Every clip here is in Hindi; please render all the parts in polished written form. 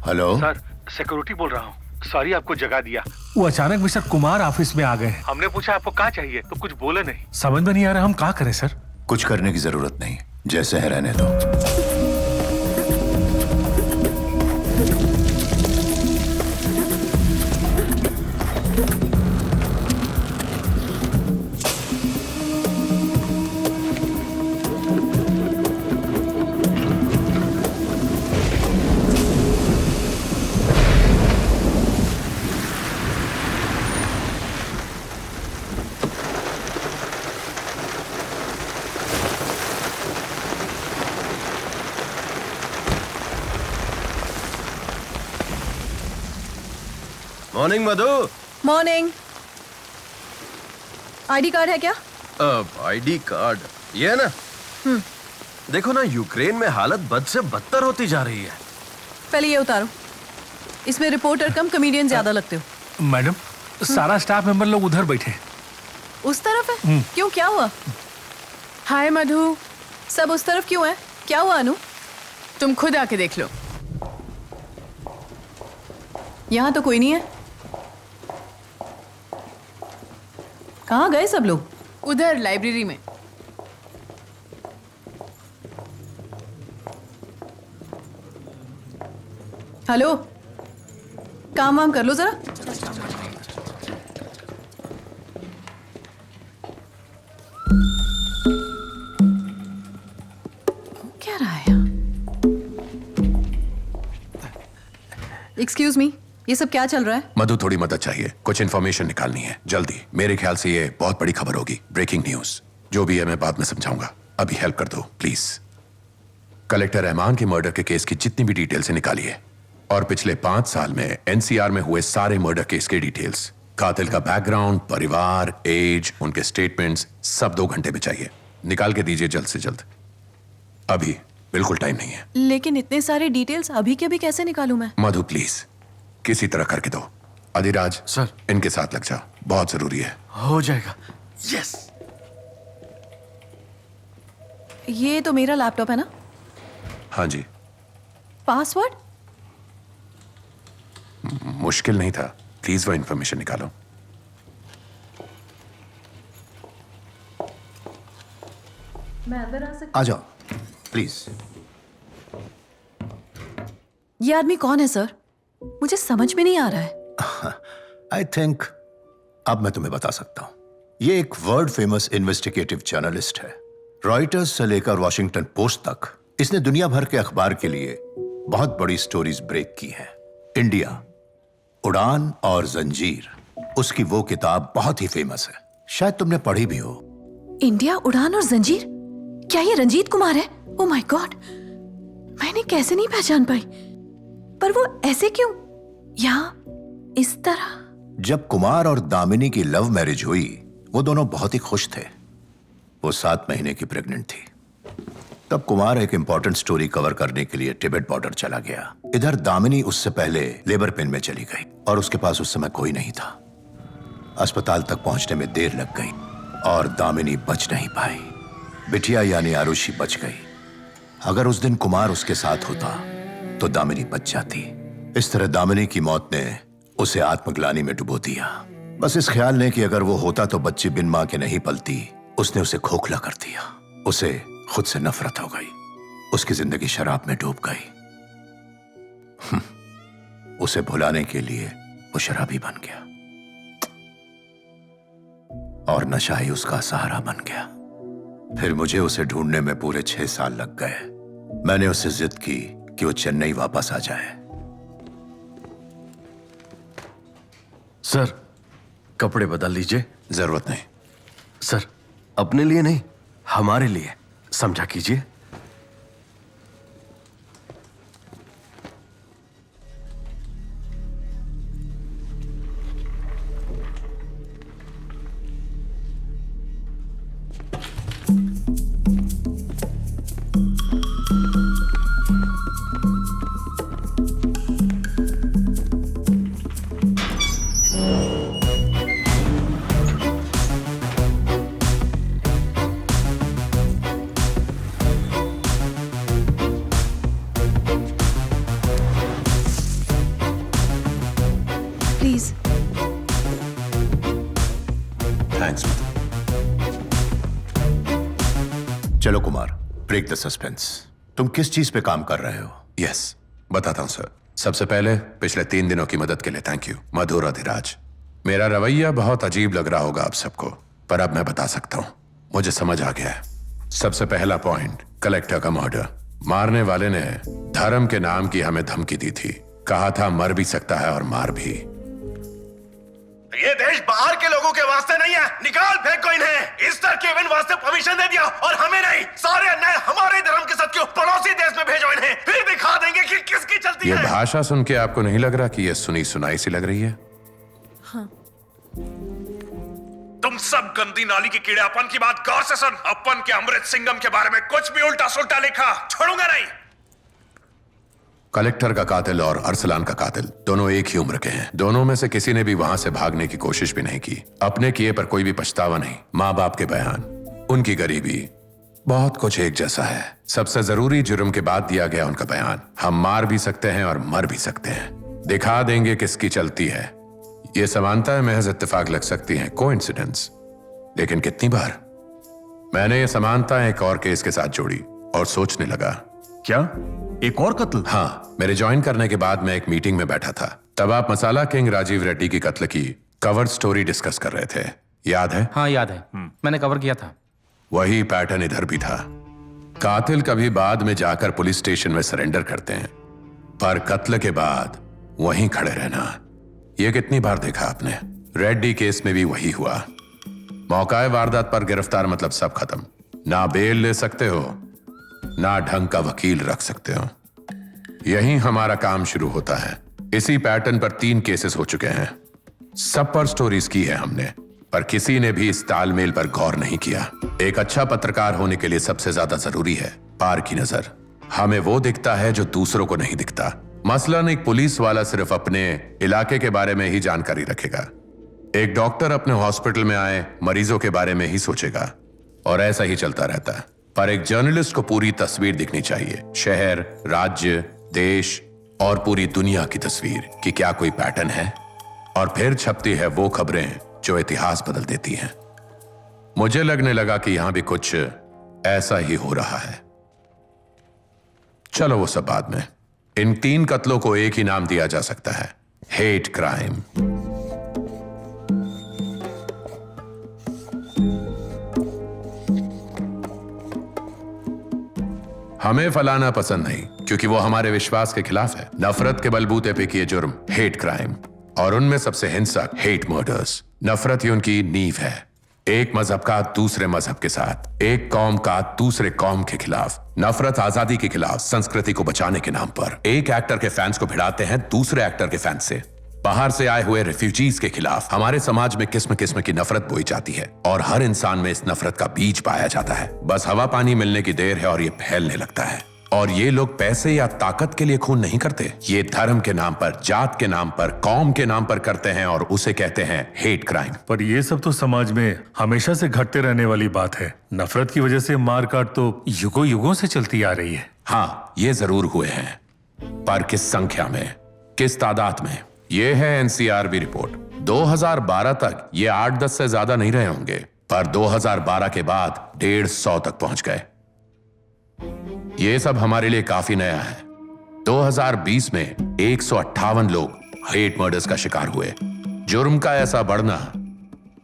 हेलो सर, सिक्योरिटी बोल रहा हूँ। सॉरी आपको जगा दिया। वो अचानक मिस्टर कुमार ऑफिस में आ गए। हमने पूछा आपको क्या चाहिए तो कुछ बोले नहीं। समझ में नहीं आ रहा हम क्या करें सर। कुछ करने की जरूरत नहीं, जैसे है रहने दो। मॉर्निंग मधु। मॉर्निंग। आईडी कार्ड है क्या? आईडी कार्ड ये है ना। देखो ना, यूक्रेन में हालत बद से बदतर होती जा रही है। पहले ये उतारो। इसमें रिपोर्टर कम कॉमेडियन ज्यादा लगते हो। मैडम, सारा स्टाफ मेंबर लोग उधर बैठे। उस तरफ है? क्यों, क्या हुआ? हाय मधु। सब उस तरफ क्यों है? क्या हुआ अनु? तुम खुद आके देख लो। यहाँ तो कोई नहीं है। कहाँ गए सब लोग? उधर लाइब्रेरी में। हेलो, काम वाम कर लो जरा। क्या रहा है? एक्सक्यूज मी, ये सब क्या चल रहा है? मधु, थोड़ी मदद चाहिए, कुछ इन्फॉर्मेशन निकालनी है जल्दी। मेरे ख्याल से ये बहुत बड़ी खबर होगी, ब्रेकिंग न्यूज। जो भी है मैं बाद में समझाऊंगा, अभी हेल्प कर दो प्लीज। कलेक्टर रहमान के मर्डर के केस की जितनी भी डिटेल्स निकालिए, और पिछले 5 साल में एनसीआर में हुए सारे मर्डर केस के डिटेल्स, कातिल का बैकग्राउंड, परिवार, एज, उनके स्टेटमेंट्स, सब 2 घंटे में चाहिए। निकाल के दीजिए जल्द से जल्द, अभी बिल्कुल टाइम नहीं है। लेकिन इतने सारे डिटेल्स अभी के अभी कैसे निकालूं मैं? मधु प्लीज किसी तरह करके दो। अधिराज सर, इनके साथ लग जा, बहुत जरूरी है। हो जाएगा। यस। ये तो मेरा लैपटॉप है ना? हाँ जी। पासवर्ड? मुश्किल नहीं था, प्लीज वो इंफॉर्मेशन निकालो। मैं अंदर आ सकती? आ जाओ प्लीज। ये आदमी कौन है सर? मुझे समझ में नहीं आ रहा है। आई थिंक अब मैं तुम्हें बता सकता हूं। ये एक वर्ल्ड फेमस इन्वेस्टिगेटिव जर्नलिस्ट है। रॉयटर्स से लेकर वॉशिंगटन पोस्ट तक इसने दुनिया भर के अखबार के लिए बहुत बड़ी स्टोरीज ब्रेक की हैं। इंडिया, उड़ान और जंजीर, उसकी वो किताब बहुत ही फेमस है, शायद तुमने पढ़ी भी हो। इंडिया, उड़ान और जंजीर? क्या ये रंजीत कुमार है? ओह माय गॉड, मैंने कैसे नहीं पहचान पाई। पर वो ऐसे क्यों यहाँ इस तरह? जब कुमार और दामिनी की लव मैरिज हुई, वो दोनों बहुत ही खुश थे। वो 7 महीने की प्रेग्नेंट थी। तब कुमार एक इंपॉर्टेंट स्टोरी कवर करने के लिए तिब्बत बॉर्डर चला गया। इधर दामिनी उससे पहले लेबर पेन में चली गई और उसके पास उस समय कोई नहीं था। अस्पताल तक पहुंचने में देर लग गई और दामिनी बच नहीं पाई। बिटिया यानी आरुषि बच गई। अगर उस दिन कुमार उसके साथ होता तो दामिनी बच जाती। इस तरह दामिनी की मौत ने उसे आत्मग्लानि में डुबो दिया। बस इस ख्याल ने कि अगर वो होता तो बच्ची बिन मां के नहीं पलती, उसने उसे खोखला कर दिया। उसे खुद से नफरत हो गई। उसकी जिंदगी शराब में डूब गई। उसे भुलाने के लिए वो शराबी बन गया और नशा ही उसका सहारा बन गया। फिर मुझे उसे ढूंढने में पूरे 6 साल लग गए। मैंने उससे जिद की कि वो चेन्नई वापस आ जाए। सर, कपड़े बदल लीजिए। जरूरत नहीं सर, अपने लिए नहीं, हमारे लिए समझा कीजिए। चलो कुमार, ब्रेक द सस्पेंस। तुम किस चीज पे काम कर रहे हो? यस, बताता हूं सर। सबसे पहले पिछले 3 दिनों की मदद के लिए थैंक यू, मधुर अधिराज। मेरा रवैया बहुत अजीब लग रहा होगा आप सबको, पर अब मैं बता सकता हूं, मुझे समझ आ गया है। सबसे पहला पॉइंट, कलेक्टर का मर्डर। मारने वाले ने धर्म के नाम की हमें धमकी दी थी, कहा था मर भी सकता है और मार भी। ये देश बाहर के लोगों के वास्ते नहीं है, निकाल फेंको इन्हें। ईस्टर के इवेंट वास्ते परमिशन दे दिया और हमें नहीं। सारे अन्याय हमारे धर्म के साथ क्यों? पड़ोसी देश में भेजो इन्हें, फिर दिखा देंगे कि किसकी चलती ये है। भाषा सुन के आपको नहीं लग रहा कि ये सुनी सुनाई सी लग रही है? तुम सब गंदी नाली की कीड़े, अपन की बात गौर से सुन। अपन के अमृत सिंघम के बारे में कुछ भी उल्टा सुल्टा लिखा छोड़ूंगा नहीं। कलेक्टर का कातिल और अरसलान का कातिल दोनों एक ही उम्र के हैं। दोनों में से किसी ने भी वहां से भागने की कोशिश भी नहीं की। अपने किए पर कोई भी पछतावा नहीं। माँ बाप के बयान, उनकी गरीबी, बहुत कुछ एक जैसा है। सबसे जरूरी जुर्म के बाद दिया गया उनका बयान, हम मार भी सकते हैं और मर भी सकते हैं। दिखा देंगे किसकी चलती है। ये समानताएं महज इत्तेफाक लग सकती हैं, कोइंसिडेंस, लेकिन कितनी बार मैंने ये समानताएं एक और केस के साथ जोड़ी और सोचने लगा। क्या एक और कत्ल? हाँ, मेरे ज्वाइन करने के बाद मैं एक मीटिंग में बैठा था। तब आप मसाला किंग राजीव रेड्डी की कत्ल की कवर स्टोरी डिस्कस कर रहे थे, याद है? हाँ याद है, मैंने कवर किया था। वही पैटर्न इधर भी था। कातिल कभी बाद में जाकर पुलिस स्टेशन में सरेंडर करते हैं, पर कत्ल के बाद वहीं खड़े रहना, यह कितनी बार देखा आपने? रेड्डी केस में भी वही हुआ। मौका वारदात पर गिरफ्तार मतलब सब खत्म। ना बेल ले सकते हो, ना ढंग का वकील रख सकते हो। यहीं हमारा काम शुरू होता है। इसी पैटर्न पर 3 केसेस हो चुके हैं। सब पर स्टोरीज की है हमने, पर किसी ने भी इस तालमेल पर गौर नहीं किया। एक अच्छा पत्रकार होने के लिए सबसे ज्यादा जरूरी है पार की नजर। हमें वो दिखता है जो दूसरों को नहीं दिखता। मसलन एक पुलिस वाला सिर्फ अपने इलाके के बारे में ही जानकारी रखेगा। एक डॉक्टर अपने हॉस्पिटल में आए मरीजों के बारे में ही सोचेगा, और ऐसा ही चलता रहता है। पर एक जर्नलिस्ट को पूरी तस्वीर दिखनी चाहिए, शहर, राज्य, देश और पूरी दुनिया की तस्वीर, कि क्या कोई पैटर्न है। और फिर छपती है वो खबरें जो इतिहास बदल देती हैं। मुझे लगने लगा कि यहां भी कुछ ऐसा ही हो रहा है। चलो वो सब बाद में। इन 3 कत्लों को एक ही नाम दिया जा सकता है, हेट क्राइम। हमें फलाना पसंद नहीं, क्योंकि वो हमारे विश्वास के खिलाफ है। नफरत के बलबूते पे किए जुर्म हेट क्राइम, और उनमें सबसे हिंसक हेट मर्डर्स। नफरत ही उनकी नींव है। एक मजहब का दूसरे मजहब के साथ, एक कौम का दूसरे कौम के खिलाफ। नफरत आजादी के खिलाफ, संस्कृति को बचाने के नाम पर। एक एक्टर के फैंस को भिड़ाते हैं दूसरे एक्टर के फैंस से। बाहर से आए हुए रिफ्यूजीज के खिलाफ हमारे समाज में किस्म किस्म की नफरत बोई जाती है, और हर इंसान में इस नफरत का बीज पाया जाता है। बस हवा पानी मिलने की देर है और ये फैलने लगता है। और ये लोग पैसे या ताकत के लिए खून नहीं करते, ये धर्म के नाम पर, जात के नाम पर, कौम के नाम पर करते हैं, और उसे कहते हैं हेट क्राइम। पर ये सब तो समाज में हमेशा से घटते रहने वाली बात है। नफरत की वजह से मारकाट तो युगों युगों से चलती आ रही है। हाँ, ये जरूर हुए हैं, पर किस संख्या में, किस तादाद में? ये है एनसीआरबी रिपोर्ट। 2012 तक ये 8-10 से ज्यादा नहीं रहे होंगे, पर 2012 के बाद 150 तक पहुंच गए। ये सब हमारे लिए काफी नया है। 2020 में 158 लोग हेट मर्डर्स का शिकार हुए। जुर्म का ऐसा बढ़ना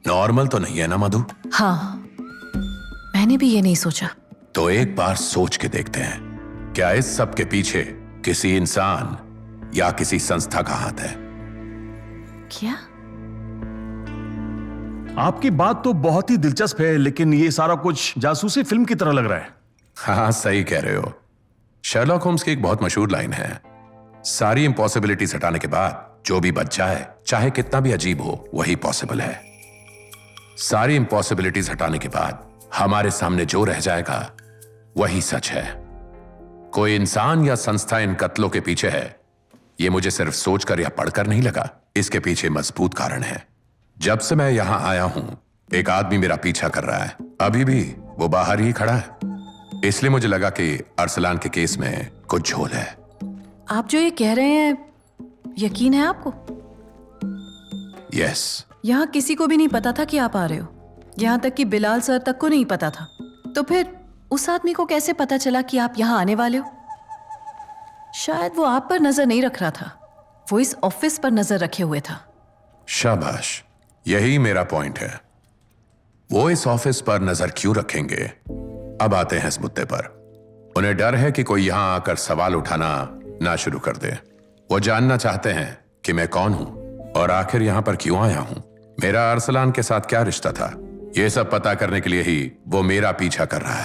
नॉर्मल तो नहीं है ना मधु? हाँ, मैंने भी ये नहीं सोचा। तो एक बार सोच के देखते हैं, क्या इस सब के पीछे किसी इंसान या किसी संस्था का हाथ है? क्या? आपकी बात तो बहुत ही दिलचस्प है, लेकिन ये सारा कुछ जासूसी फिल्म की तरह लग रहा है। हाँ, सही कह रहे हो। शर्लॉक होम्स की एक बहुत मशहूर लाइन है, सारी इम्पॉसिबिलिटीज हटाने के बाद जो भी बच जाए, चाहे कितना भी अजीब हो, वही पॉसिबल है। सारी इम्पॉसिबिलिटीज हटाने के बाद हमारे सामने जो रह जाएगा वही सच है। कोई इंसान या संस्था इन कत्लों के पीछे है, ये मुझे सिर्फ सोचकर या पढ़कर नहीं लगा। इसके पीछे मजबूत कारण है। जब से मैं यहां आया हूं, एक आदमी मेरा पीछा कर रहा है। अभी भी वो बाहर ही खड़ा है। इसलिए मुझे लगा कि अरसलान के केस में कुछ झोल है। आप जो ये कह रहे हैं, यकीन है आपको? यस। यहाँ किसी को भी नहीं पता था कि आप आ रहे हो। यहाँ तक कि बिलाल सर तक को नहीं पता था। तो फिर उस आदमी को कैसे पता चला कि आप यहां आने वाले हो? शायद वो आप पर नजर नहीं रख रहा था, वो इस ऑफिस पर नजर रखे हुए था। शाबाश, यही मेरा पॉइंट है। वो इस ऑफिस पर नजर क्यों रखेंगे? अब आते हैं इस मुद्दे पर। उन्हें डर है कि कोई यहां आकर सवाल उठाना ना शुरू कर दे। वो जानना चाहते हैं कि मैं कौन हूं और आखिर यहां पर क्यों आया हूं, मेरा अरसलान के साथ क्या रिश्ता था। यह सब पता करने के लिए ही वो मेरा पीछा कर रहा है।